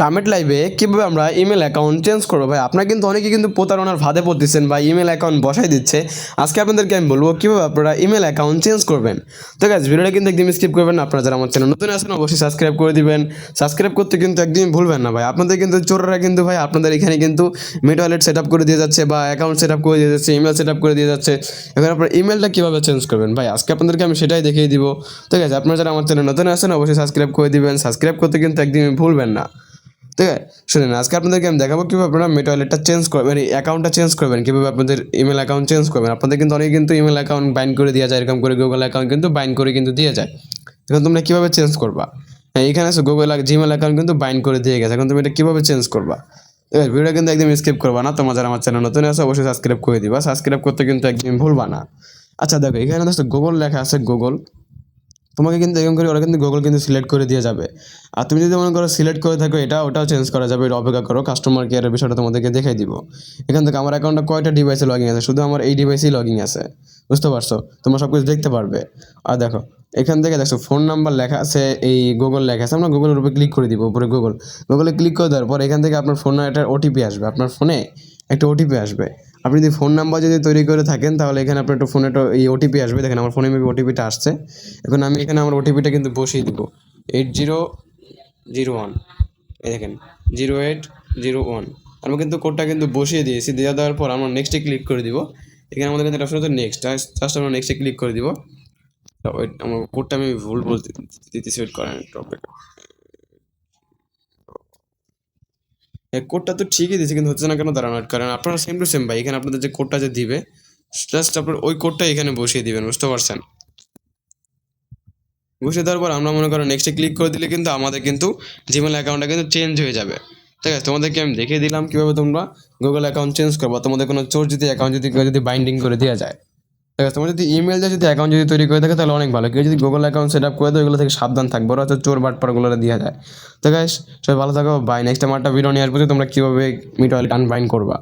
চামেট লাইভে কীভাবে আমরা ইমেল অ্যাকাউন্ট চেঞ্জ করবো ভাই। আপনারা কিন্তু অনেকে কিন্তু প্রতারণার ফাঁদে পড়তেছেন বা ইমেল অ্যাকাউন্ট বসাই দিচ্ছে। আজকে আপনাদেরকে আমি বলবো কীভাবে আপনারা ইমেল অ্যাকাউন্ট চেঞ্জ করবেন। তো গাইস ভিডিওটা কিন্তু একদম স্কিপ করবেন না। আপনারা যারা আমার চ্যানেল নতুন আছেন অবশ্যই সাবস্ক্রাইব করে দিবেন। সাবস্ক্রাইব করতে কিন্তু একদমই ভুলবেন না ভাই। আপনাদের কিন্তু চোররা কিন্তু ভাই আপনাদের এখানে কিন্তু মিট ওয়ালেট সেট আপ করে দিয়ে যাচ্ছে বা অ্যাকাউন্ট সেট আপ করে দিয়ে যাচ্ছে, ইমেল সেট আপ করে দিয়ে যাচ্ছে। এবার আপনার ইমেলটা কীভাবে চেঞ্জ করবেন ভাই, আজকে আপনাদেরকে আমি সেটাই দেখিয়ে দিব। তো গাইস আপনারা যারা আমার চ্যানেল নতুন আছেন অবশ্যই সাবস্ক্রাইব করে দিবেন। সাবস্ক্রাইব করতে কিন্তু একদমই ভুলবেন না। ঠিক আছে, শুনুন আজকে আপনাদেরকে আমি দেখাবো কীভাবে আপনারা মিট ওয়ালেটটা চেঞ্জ করবেন, অ্যাকাউন্টটা চেঞ্জ করবেন, কীভাবে আপনাদের ইমেল অ্যাকাউন্ট চেঞ্জ করবেন। আপনাদের কিন্তু অনেকে কিন্তু ইমেল অ্যাকাউন্ট বাইন্ড করে দেওয়া যায়, এরকম করে গুগল অ্যাকাউন্ট কিন্তু বাইন্ড করে কিন্তু দিয়ে যায়। এখন তোমরা কীভাবে চেঞ্জ করবা, হ্যাঁ এখানে আছে গুগল জিমেল অ্যাকাউন্ট কিন্তু বাইন্ড করে দিয়ে গেছে। এখন তুমি এটা কীভাবে চেঞ্জ করবা, এবার ভিডিওটা কিন্তু একদম স্কিপ করবা না। তোমরা যারা আমার চ্যানেল নতুন আছে অবশ্যই সাবস্ক্রাইব করে দিবা। সাবস্ক্রাইব করতে কিন্তু একদম ভুলবা না। আচ্ছা দেখো এখানে দেখো গুগল লেখা আছে, গুগল তোমাকে কিন্তু এরকম করে ওরা কিন্তু গুগল কিন্তু সিলেক্ট করে দিয়ে যাবে। আর তুমি যদি মনে করো সিলেক্ট করে থাকো এটা ওটাও চেঞ্জ করা যাবে, এটা অপেক্ষা করো, কাস্টমার কেয়ারের বিষয়টা তোমাদেরকে দেখাই দিব। এখান থেকে আমার অ্যাকাউন্টে কয়টা ডিভাইসে লগইন আছে, শুধু আমার এই ডিভাইসেই লগইন আছে, বুঝতে পারছো? তোমরা সব কিছু দেখতে পারবে। আর দেখো এখান থেকে দেখো ফোন নাম্বার লেখা আছে, এই গুগল লেখা আছে, আমরা গুগলের উপরে ক্লিক করে দিব। উপরে গুগলে ক্লিক করে দেওয়ার পর এখান থেকে আপনার ফোনে একটা ওটিপি আসবে, আপনার ফোনে একটা ওটিপি আসবে। আপনি যদি ফোন নাম্বার যদি তৈরি করে থাকেন তাহলে এখানে আপনার একটু ফোনে একটা এই ওটিপি আসবে। দেখেন আমার ফোনে মেবি ওটিপিটা আসছে। এখন আমি এখানে আমার ওটিপিটা কিন্তু বসিয়ে দিব 8001, এই দেখেন 0801। আমি কিন্তু কোডটা কিন্তু বসিয়ে দিয়েছি। দেওয়ার পর আমরা নেক্সটে ক্লিক করে দিব। এখানে আমাদের কিন্তু অপশন হচ্ছে নেক্সট, জাস্ট আমরা নেক্সটে ক্লিক করে দিব। ওয়েট, আমার কোডটা আমি ভুল বলতে দিতেছি, ওয়েট করেন একটু অপেক্ষা। কোডটা তো ঠিকই দিয়েছে কিন্তু হচ্ছে না কেন, দাঁড়ানো, কারণ আপনারা সেম টু সেম ভাই এখানে আপনাদের যে কোডটা যে দিবে জাস্ট আপনার ওই কোডটা এখানে বসিয়ে দিবেন, বুঝতে পারছেন? বসিয়ে দেওয়ার পর আমরা মনে করো নেক্সটে ক্লিক করে দিলে কিন্তু আমাদের কিন্তু জিমেল অ্যাকাউন্টটা কিন্তু চেঞ্জ হয়ে যাবে। ঠিক আছে, তোমাদেরকে আমি দেখিয়ে দিলাম কীভাবে তোমরা গুগল অ্যাকাউন্ট চেঞ্জ করবো। তোমাদের কোনো চোর যদি অ্যাকাউন্ট যদি কেউ যদি বাইন্ডিং করে দেওয়া যায়, ঠিক আছে, তোমার যদি ইমেল দিয়ে যদি অ্যাকাউন্ট যদি তৈরি করে থাকে তাহলে অনেক ভালো। কেউ যদি গুগল অ্যাকাউন্ট সেট আপ করে দেয় ওগুলো থেকে সাবধান থাকবো, ওরা হচ্ছে চোর বাটপারগুলো দেওয়া যায়। তো গাইস সবাই ভালো থাকো, বাই। নেক্সট টাইম একটা ভিডিও নিয়ে আসবো যে তোমরা কীভাবে মিট ওয়ালেট আনবাইন্ড করবা।